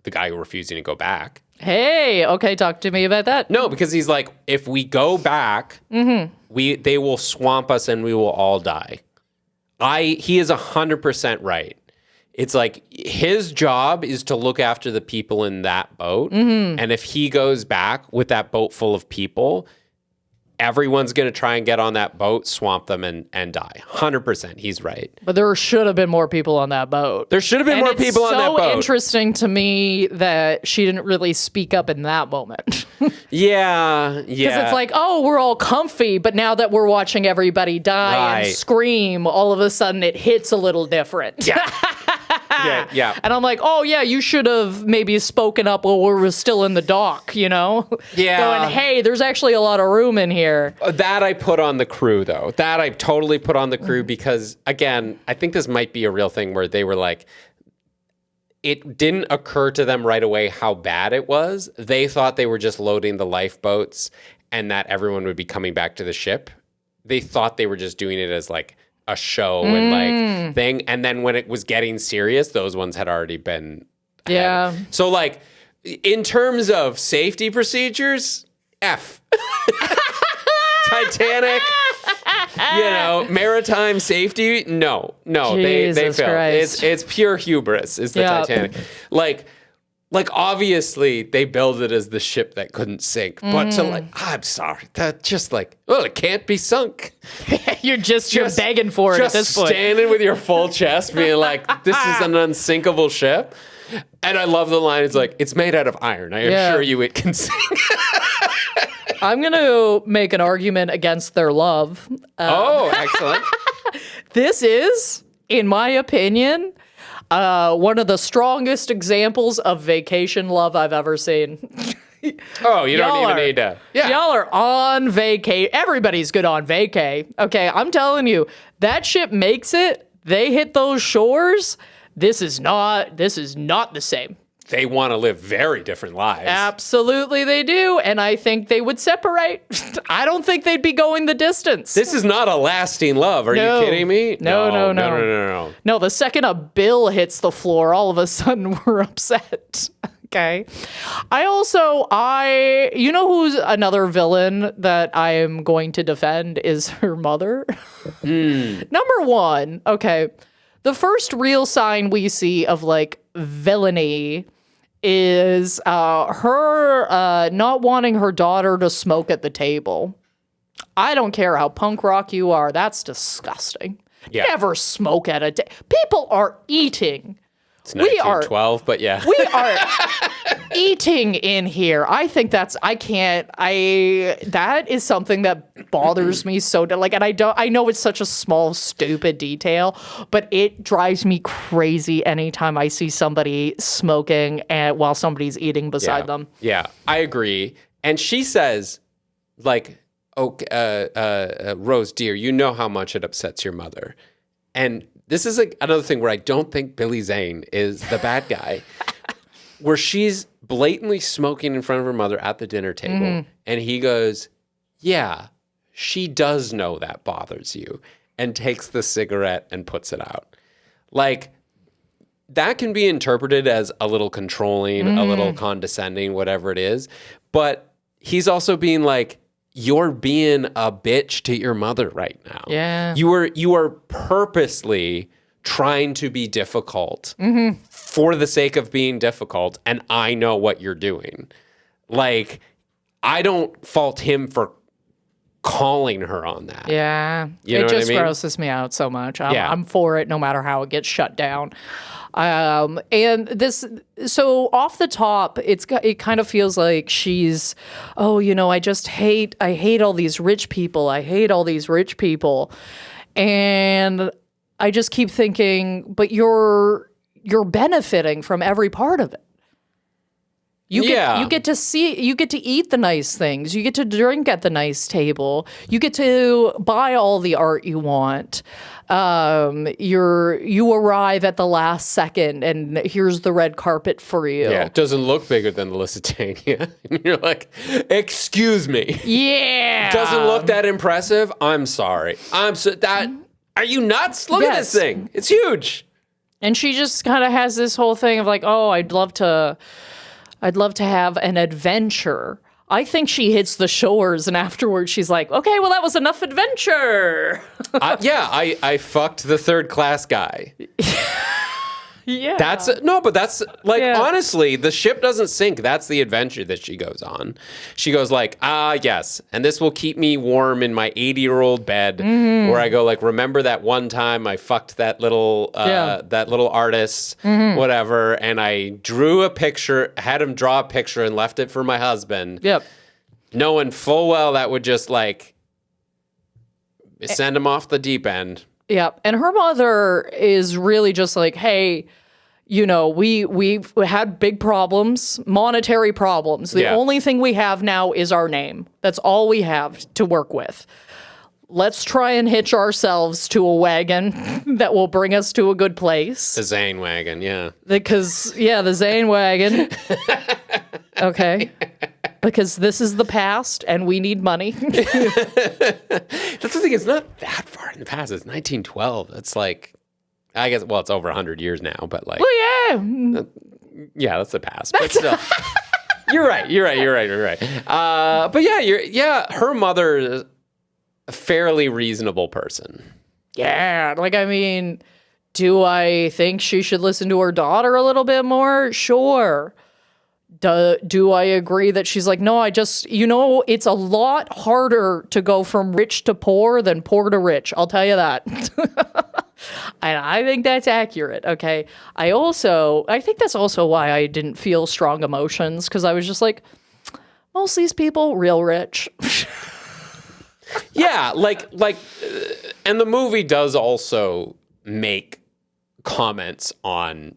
guy refusing to go back. Hey, okay, talk to me about that. No, because he's like, if we go back, they will swamp us and we will all die. He is 100% right. It's like his job is to look after the people in that boat. And if he goes back with that boat full of people, everyone's going to try and get on that boat, swamp them, and die. 100%. He's right. But there should have been more people on that boat. There should have been more people on that boat. It's so interesting to me that she didn't really speak up in that moment. Yeah. Because it's like, oh, we're all comfy, but now that we're watching everybody die and scream, all of a sudden it hits a little different. Yeah. Yeah. And I'm like, oh, yeah, you should have maybe spoken up while we were still in the dock, Yeah. Going, hey, there's actually a lot of room in here. That I put on the crew, though. That I totally put on the crew because, again, I think this might be a real thing where they were like, it didn't occur to them right away how bad it was. They thought they were just loading the lifeboats and that everyone would be coming back to the ship. They thought they were just doing it as like a show and like thing. And then when it was getting serious, those ones had already been. Yeah. So like in terms of safety procedures, F. Titanic, maritime safety, no, they failed. It's pure hubris. Is the Titanic like obviously they build it as the ship that couldn't sink, but to I'm sorry, that just like it can't be sunk. You're begging for it at this point. Just standing with your full chest, being like, this is an unsinkable ship. And I love the line. It's like, it's made out of iron. I assure you, it can sink. I'm going to make an argument against their love. Excellent. This is, in my opinion, one of the strongest examples of vacation love I've ever seen. Oh, you don't even need to. Yeah. Y'all are on vacay. Everybody's good on vacay. Okay, I'm telling you, that ship makes it. They hit those shores. This is not the same. they want to live very different lives. Absolutely, they do. And I think they would separate. I don't think they'd be going the distance. This is not a lasting love. Are you kidding me? No. No, the second a bill hits the floor, all of a sudden we're upset. Okay. You know who's another villain that I am going to defend is her mother. Number one, okay. The first real sign we see of like villainy is her not wanting her daughter to smoke at the table. I don't care how punk rock you are. That's disgusting. Yeah. Never smoke at a table. People are eating. It's 1912, but yeah. We are eating in here. I think that is something that bothers me so, like, and I know it's such a small, stupid detail, but it drives me crazy anytime I see somebody smoking while somebody's eating beside them. Yeah, I agree. And she says, like, Rose, dear, you know how much it upsets your mother. And this is another thing where I don't think Billy Zane is the bad guy, where she's blatantly smoking in front of her mother at the dinner table. And he goes, yeah, she does know that bothers you, and takes the cigarette and puts it out. Like, that can be interpreted as a little controlling, a little condescending, whatever it is. But he's also being like, you're being a bitch to your mother right now. Yeah. You are purposely trying to be difficult for the sake of being difficult, and I know what you're doing. Like, I don't fault him for calling her on that. Yeah. You know it just what I mean? grosses me out so much. I'm for it no matter how it gets shut down. And this, so off the top, it kind of feels like she's, I hate all these rich people. I hate all these rich people. And I just keep thinking, but you're benefiting from every part of it. You get to eat the nice things. You get to drink at the nice table. You get to buy all the art you want. You arrive at the last second, and here's the red carpet for you. Yeah, it doesn't look bigger than the Lusitania. And you're like, excuse me. Yeah. Doesn't look that impressive? I'm sorry. Are you nuts? Look at this thing. It's huge. And she just kind of has this whole thing of like, oh, I'd love to have an adventure. I think she hits the shores, and afterwards she's like, okay, well, that was enough adventure. I fucked the third class guy. Yeah. That's honestly, the ship doesn't sink. That's the adventure that she goes on. She goes like, yes, and this will keep me warm in my 80-year-old bed, where I go like, remember that one time I fucked that little artist, whatever, and I drew a picture, had him draw a picture, and left it for my husband. Yep. Knowing full well that would just like send him off the deep end. Yeah, and her mother is really just like, hey, we've had big problems, monetary problems. The only thing we have now is our name. That's all we have to work with. Let's try and hitch ourselves to a wagon that will bring us to a good place. The Zane wagon, yeah. The Zane wagon. Okay. Because this is the past, and we need money. That's the thing. It's not that far in the past. It's 1912. It's like, I guess, well, it's over 100 years now, but like... Well, yeah. Yeah, that's the past. But still, you're right. But yeah, her mother is a fairly reasonable person. Yeah, like, I mean, do I think she should listen to her daughter a little bit more? Sure. Do I agree that she's like, no, it's a lot harder to go from rich to poor than poor to rich. I'll tell you that. And I think that's accurate. Okay. I think that's also why I didn't feel strong emotions, because I was just like, most of these people real rich. Yeah. And the movie does also make comments on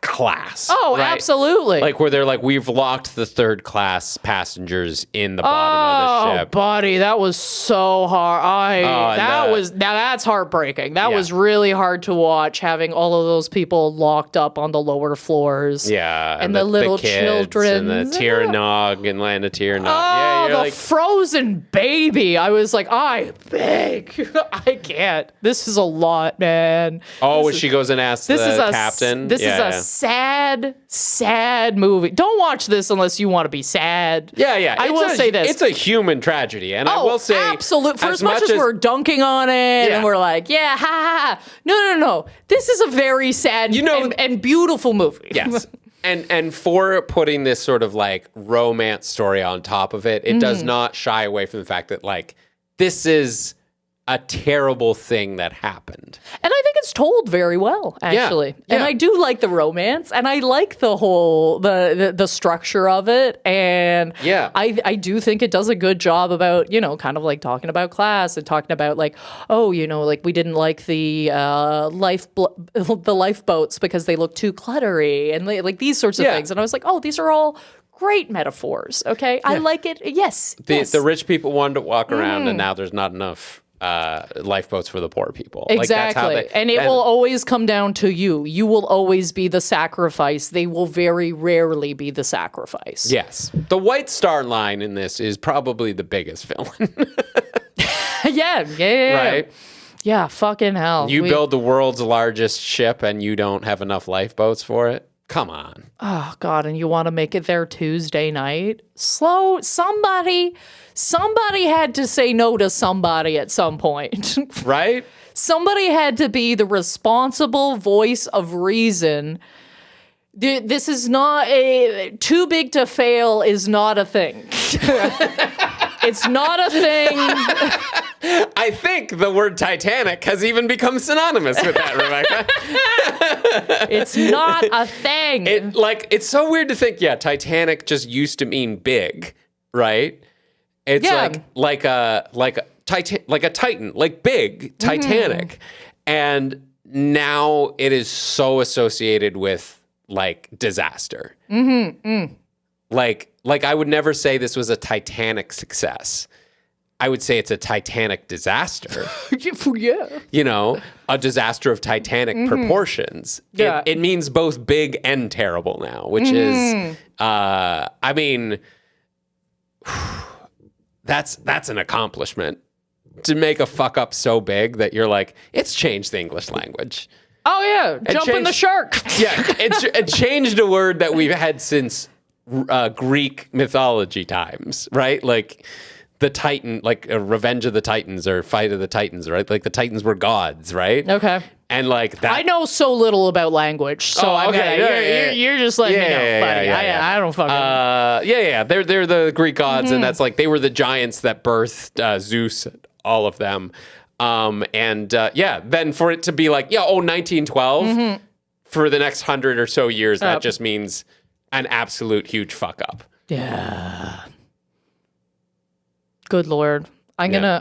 class. Oh, right? absolutely. Like where they're like, we've locked the third class passengers in the bottom of the ship. Buddy, that was so hard. Now that's heartbreaking. That was really hard to watch, having all of those people locked up on the lower floors. Yeah. And the little kids children. And the Tiranog and Land of Tiranog. Oh, yeah, the frozen baby. I was like, I beg. I can't. This is a lot, man. Oh, she goes and asks the captain. This is a sad, sad movie. Don't watch this unless you want to be sad. Yeah. I will say this. It's a human tragedy. And I will say. Absolutely. For as much as we're dunking on it and we're like, yeah, ha, ha, ha. No. This is a very sad and beautiful movie. Yes. And for putting this sort of like romance story on top of it, it does not shy away from the fact that like this is a terrible thing that happened. And I think it's told very well, actually. Yeah. And I do like the romance, and I like the whole the structure of it. And I do think it does a good job about, kind of like talking about class and talking about like, like we didn't like the lifeboats because they look too cluttery and like these sorts of things. And I was like, oh, these are all great metaphors. Okay. I like it. Yes. The rich people wanted to walk around and now there's not enough lifeboats for the poor people. Exactly. Like, and it will always come down to you. You will always be the sacrifice. They will very rarely be the sacrifice. Yes. The White Star Line in this is probably the biggest villain. Yeah. Right? Yeah, fucking hell. You build the world's largest ship and you don't have enough lifeboats for it? Come on. Oh, God, and you want to make it there Tuesday night? Somebody had to say no to somebody at some point. Right? Somebody had to be the responsible voice of reason. This is not too big to fail is not a thing. It's not a thing. I think the word Titanic has even become synonymous with that, Rebecca. It's not a thing. It's so weird to think, Titanic just used to mean big, right? It's like a Titan, like big, Titanic. And now it is so associated with like disaster. Like I would never say this was a Titanic success. I would say it's a Titanic disaster. Yeah. A disaster of Titanic proportions. Yeah. It means both big and terrible now, which is, I mean, that's an accomplishment. To make a fuck up so big that you're like, it's changed the English language. Oh, yeah. Jumping the shark. Yeah. It changed a word that we've had since Greek mythology times, right? Like the Titan, like Revenge of the Titans or Fight of the Titans, right? Like the Titans were gods, right? Okay. And like that. I know so little about language, so you're just letting me know, buddy. I don't fucking. They're the Greek gods, and that's like they were the giants that birthed Zeus, all of them. Then for it to be like 1912 for the next 100 or so years, that just means an absolute huge fuck up. Yeah. Good Lord. I'm gonna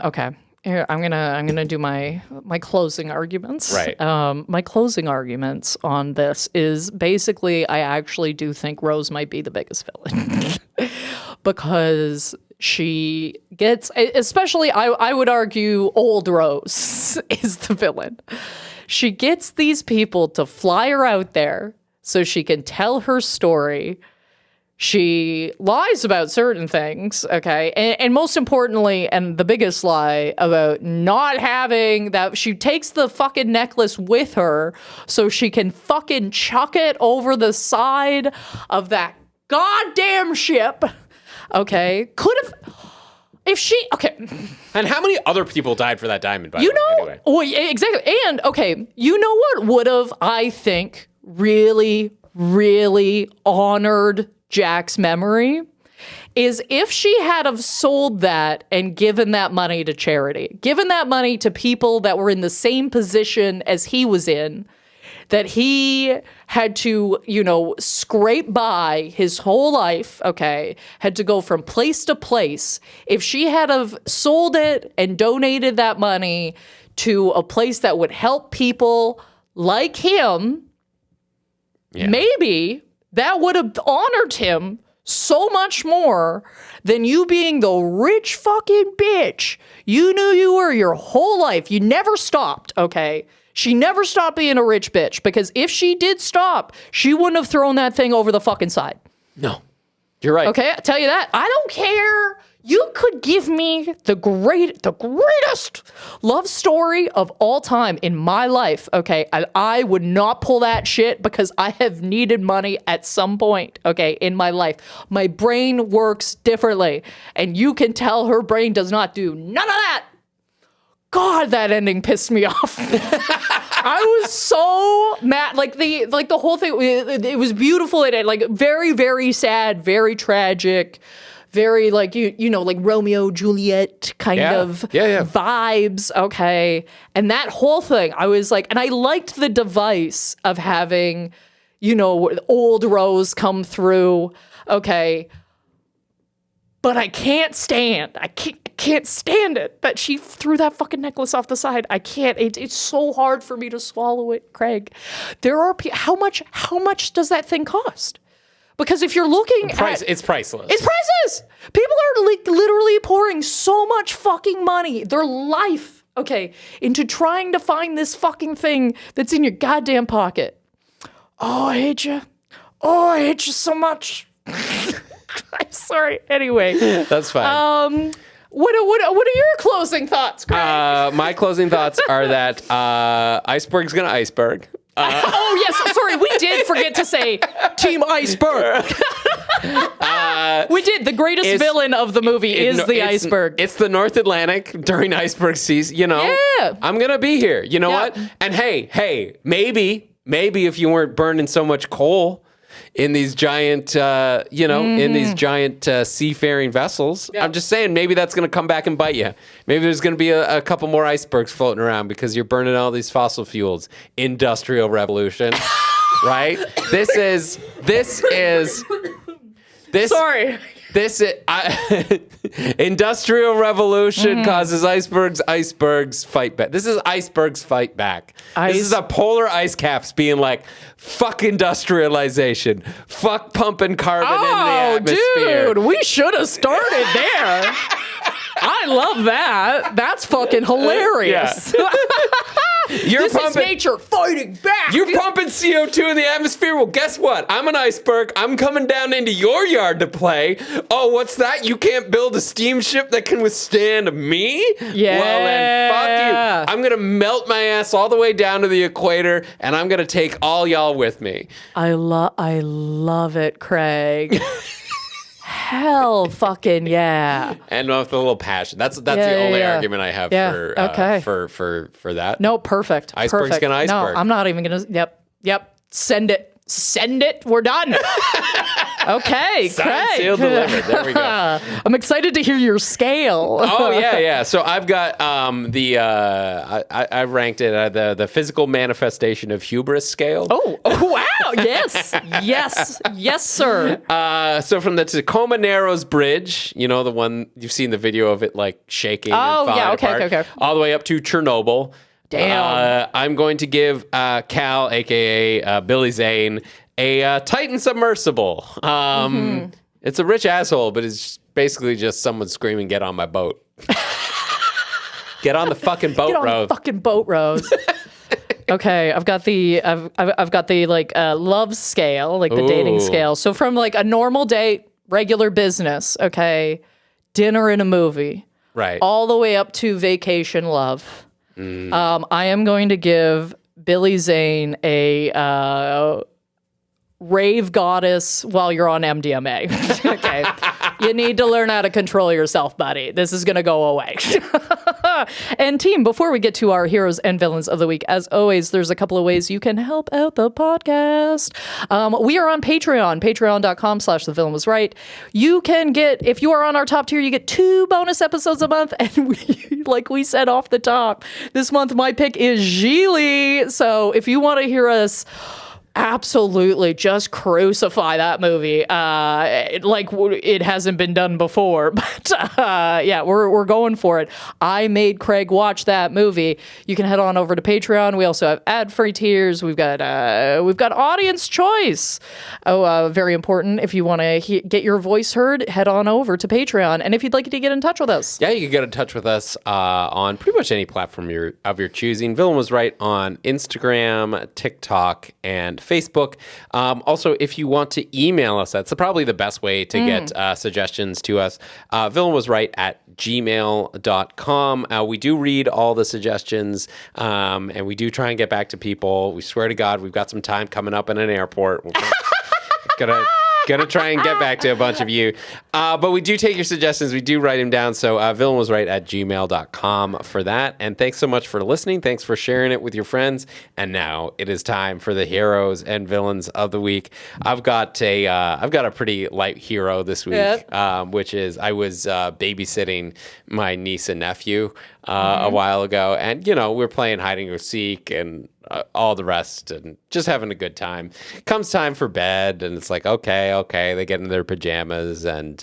do my closing arguments. Right. My closing arguments on this is basically I actually do think Rose might be the biggest villain because she gets, especially I would argue old Rose is the villain. She gets these people to fly her out there so she can tell her story. She lies about certain things, okay? And most importantly, and the biggest lie about not having that, she takes the fucking necklace with her so she can fucking chuck it over the side of that goddamn ship, okay? And how many other people died for that diamond, by the way? Anyway. Well, exactly. And, okay, you know what would have, I think, really, really honored Jack's memory is if she had have sold that and given that money to charity, given that money to people that were in the same position as he was in, that he had to, scrape by his whole life, okay, had to go from place to place. If she had have sold it and donated that money to a place that would help people like him, maybe that would have honored him so much more than you being the rich fucking bitch you knew you were your whole life. You never stopped, okay? She never stopped being a rich bitch, because if she did stop, she wouldn't have thrown that thing over the fucking side. No, you're right. Okay, I tell you that. I don't care. You could give me the greatest love story of all time in my life, okay? I would not pull that shit, because I have needed money at some point, okay, in my life. My brain works differently, and you can tell her brain does not do none of that. God, that ending pissed me off. I was so mad. Like the whole thing, it was beautiful. It like very, very sad, very tragic. Very like you know, like Romeo Juliet kind of vibes, okay? And that whole thing, I was like, and I liked the device of having, you know, old Rose come through, okay? But I can't stand it that she threw that fucking necklace off the side. I can't. It's so hard for me to swallow it, Craig. There are how much does that thing cost? Because if you're looking it's priceless. It's priceless. People are like literally pouring so much fucking money, their life, okay, into trying to find this fucking thing that's in your goddamn pocket. Oh, I hate you. Oh, I hate you so much. I'm sorry. Anyway. That's fine. What are your closing thoughts, Craig? My closing thoughts are that Iceberg's gonna iceberg. Oh, yes. Sorry, we did forget to say Team Iceberg. We did. The greatest villain of the movie is the iceberg. It's the North Atlantic during iceberg season. You know, I'm going to be here. You know what? And hey, maybe if you weren't burning so much coal in these giant, in these giant seafaring vessels. I'm just saying, maybe that's going to come back and bite you. Maybe there's going to be a couple more icebergs floating around because you're burning all these fossil fuels. Industrial revolution, right? This is. Sorry. Industrial revolution causes icebergs fight back. This is icebergs fight back. This is a polar ice caps being like, fuck industrialization, fuck pumping carbon in the atmosphere. Dude, we should have started there. I love that. That's fucking hilarious. This is nature fighting back. You're pumping CO2 in the atmosphere. Well, guess what? I'm an iceberg. I'm coming down into your yard to play. Oh, what's that? You can't build a steamship that can withstand me? Yeah. Well, then fuck you. I'm going to melt my ass all the way down to the equator, and I'm going to take all y'all with me. I love it, Craig. Hell fucking yeah. And with a little passion. That's the only argument I have for that. No, perfect. Iceberg's gonna iceberg. No, I'm not even gonna yep. Send it. We're done. Okay, Signed, Craig. sealed, delivered. There we go. I'm excited to hear your scale. Oh yeah. So I've got I ranked it the physical manifestation of hubris scale. Oh wow! Yes, sir. So from the Tacoma Narrows Bridge, you know, the one you've seen the video of it like shaking. Oh and yeah, okay. All the way up to Chernobyl. Damn. I'm going to give Cal, aka Billy Zane, a Titan submersible. It's a rich asshole, but it's basically just someone screaming, "Get on my boat! Get on the fucking boat, Rose! Fucking boat, Rose!" Okay, I've got the like love scale, like the dating scale. So from like a normal date, regular business, okay, dinner and a movie, right, all the way up to vacation love. I am going to give Billy Zane a rave goddess while you're on MDMA. Okay. You need to learn how to control yourself, buddy. This is going to go away. And team, before we get to our heroes and villains of the week, as always, there's a couple of ways you can help out the podcast. We are on Patreon, patreon.com/thevillainwasright. You can get, if you are on our top tier, you get 2 bonus episodes a month. And like we said off the top, this month my pick is Gigli. So if you want to hear us Absolutely. Just crucify that movie. Like it hasn't been done before. But yeah, we're going for it. I made Craig watch that movie. You can head on over to Patreon. We also have ad-free tiers. We've got audience choice. Oh, very important. If you want to get your voice heard, head on over to Patreon. And if you'd like to get in touch with us. Yeah, you can get in touch with us on pretty much any platform of your choosing. Villain Was Right on Instagram, TikTok, and Facebook. Also, if you want to email us, that's probably the best way to get suggestions to us. villainwasright@gmail.com. We do read all the suggestions, and we do try and get back to people. We swear to God, we've got some time coming up in an airport. We're gonna try and get back to a bunch of you. But we do take your suggestions. We do write them down. So villainwasright@gmail.com for that. And thanks so much for listening. Thanks for sharing it with your friends. And now it is time for the heroes and villains of the week. I've got a pretty light hero this week, which is I was babysitting my niece and nephew a while ago. And, we were playing hide and go seek and all the rest and just having a good time. Comes time for bed and it's like, okay. They get in their pajamas and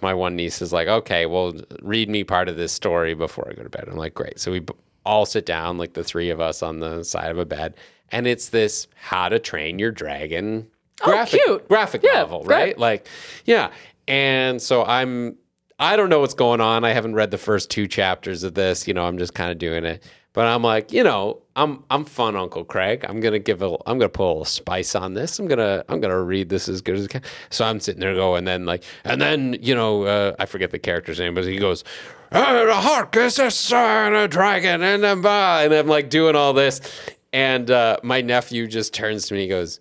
my one niece is like, okay, well, read me part of this story before I go to bed. I'm like, great. So we all sit down, like the three of us on the side of a bed. And it's this How to Train Your Dragon graphic novel, right? Great. Like, yeah. And so I don't know what's going on. I haven't read the first 2 chapters of this. I'm just kind of doing it. But I'm like, I'm fun, Uncle Craig. I'm gonna put a little spice on this. I'm gonna read this as good as I can. So I'm sitting there going, I forget the character's name, but he goes, "Hark, is this a dragon?" And I'm like doing all this, and my nephew just turns to me, and he goes,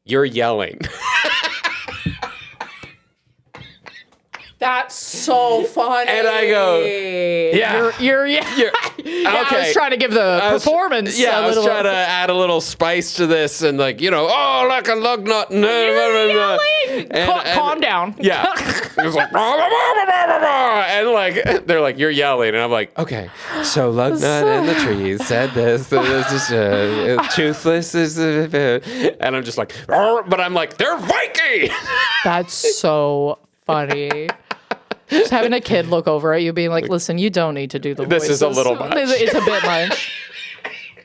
"You're yelling." That's so funny. And I go, yeah. You're okay. I was trying to give the performance. I was trying to add a little spice to this and like, like a lug nut. Calm down. Yeah. It was like, and like, they're like, you're yelling. And I'm like, okay. So lug nut and the trees said this. This is toothless. And I'm just like, but I'm like, they're Viking. That's so funny. Just having a kid look over at you being like, listen, you don't need to do the voices. This is a little much. It's a bit much.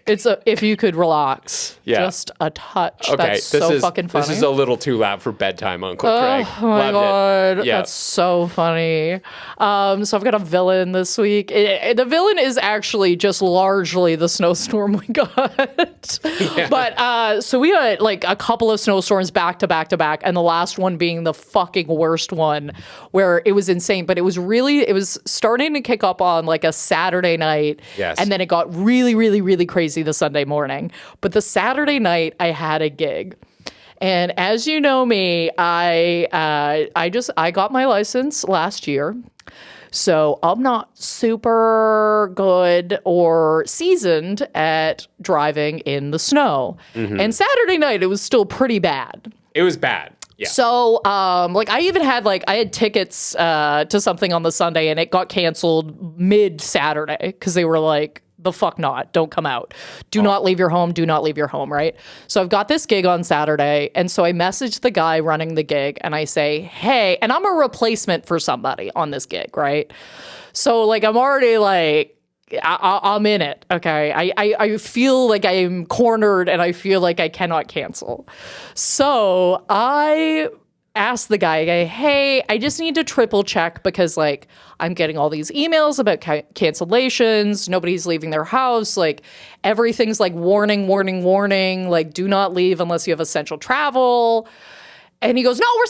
If you could relax, just a touch. Okay, that's so fucking funny. This is a little too loud for bedtime, Uncle Craig. Oh my God, that's so funny. So I've got a villain this week. The villain is actually just largely the snowstorm we got. But so we had like a couple of snowstorms back to back to back, and the last one being the fucking worst one, where it was insane. But it was starting to kick up on like a Saturday night, and then it got really, really, really crazy the Sunday morning. But the Saturday night I had a gig. And as you know me, I got my license last year. So I'm not super good or seasoned at driving in the snow. Mm-hmm. And Saturday night it was still pretty bad. It was bad. Yeah. So, I even had I had tickets to something on the Sunday and it got canceled mid-Saturday because they were like, the fuck not, don't come out. Do not leave your home, right? So I've got this gig on Saturday, and so I messaged the guy running the gig, and I say, hey, and I'm a replacement for somebody on this gig, right? So, I'm already I'm in it, okay? I feel like I am cornered, and I feel like I cannot cancel. So I asked the guy, hey, I just need to triple check because I'm getting all these emails about cancellations. Nobody's leaving their house. Everything's warning, do not leave unless you have essential travel. And he goes, no, we're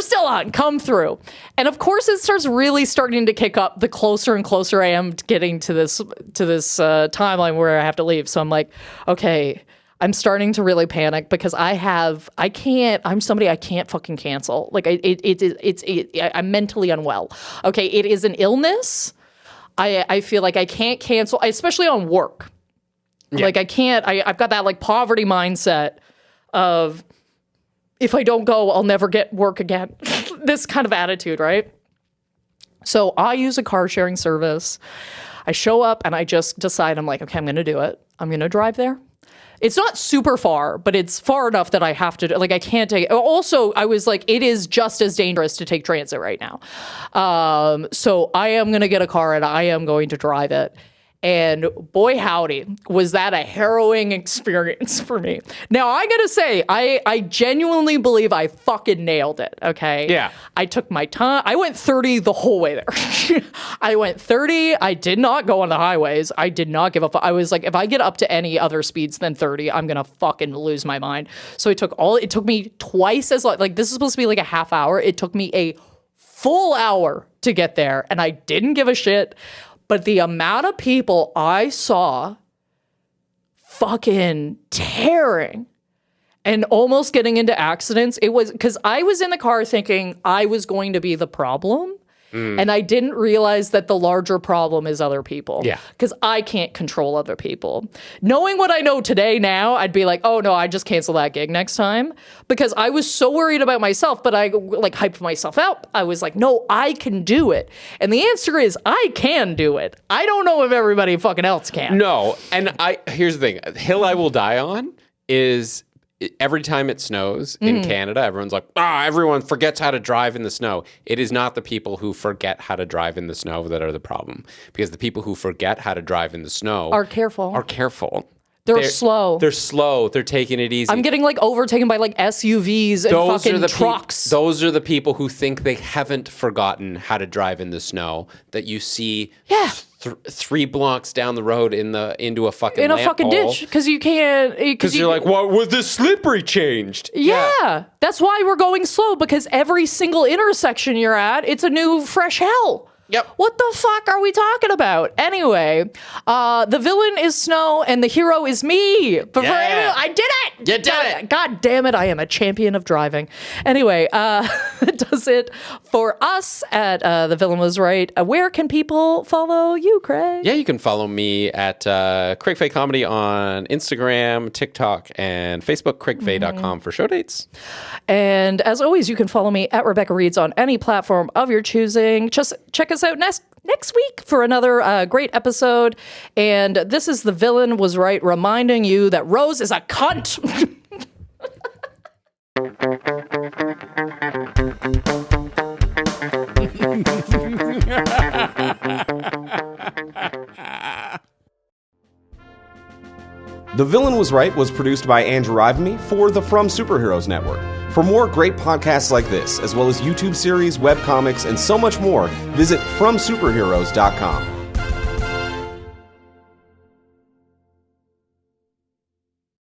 still on. Come through. And of course it starts really starting to kick up the closer and closer I am getting to this timeline where I have to leave. So I'm like, okay, I'm starting to really panic because I'm somebody I can't fucking cancel. I'm mentally unwell. Okay, it is an illness. I feel like I can't cancel, especially on work. Yeah. I've got that poverty mindset of if I don't go, I'll never get work again. This kind of attitude, right? So I use a car sharing service. I show up and I just decide, I'm like, okay, I'm going to do it. I'm going to drive there. It's not super far, but it's far enough that I have to, like, I can't take it. Also, I was like, it is just as dangerous to take transit right now. So I am going to get a car and I am going to drive it. And boy, howdy, was that a harrowing experience for me. Now, I gotta say, I genuinely believe I fucking nailed it, okay? Yeah. I took my time. I went 30 the whole way there. I went 30. I did not go on the highways. I did not give up. I was like, if I get up to any other speeds than 30, I'm gonna fucking lose my mind. So it took me twice as long. Like, this is supposed to be like a half hour. It took me a full hour to get there, and I didn't give a shit. But the amount of people I saw fucking tearing and almost getting into accidents, it was because I was in the car thinking I was going to be the problem. And I didn't realize that the larger problem is other people. Yeah. Because I can't control other people. Knowing what I know today now, I'd be like, oh no, I just cancel that gig next time. Because I was so worried about myself, but I like hyped myself up. I was like, no, I can do it. And the answer is I can do it. I don't know if everybody fucking else can. No, and here's the thing. Hill I Will Die On is every time it snows in Canada, everyone's like, everyone forgets how to drive in the snow. It is not the people who forget how to drive in the snow that are the problem. Because the people who forget how to drive in the snow Are careful. They're slow. They're slow. They're taking it easy. I'm getting like overtaken by like SUVs and fucking trucks. Those are the people who think they haven't forgotten how to drive in the snow that you see 3 blocks down the road into a fucking ditch because you can't. Because you're like, what was this slippery changed? Yeah, that's why we're going slow because every single intersection you're at, it's a new fresh hell. Yep. What the fuck are we talking about? Anyway, the villain is Snow and the hero is me. But I did it! You did it! God damn it, I am a champion of driving. Anyway, that does it for us at The Villain Was Right. Where can people follow you, Craig? Yeah, you can follow me at Craig Faye Comedy on Instagram, TikTok, and Facebook, craigfaye.com for show dates. And as always, you can follow me at Rebecca Reads on any platform of your choosing. Just check us out next week for another great episode. And this is The Villain Was Right, reminding you that Rose is a cunt. The Villain Was Right was produced by Andrew Ivimey for the From Superheroes Network. For more great podcasts like this, as well as YouTube series, webcomics, and so much more, visit FromSuperheroes.com.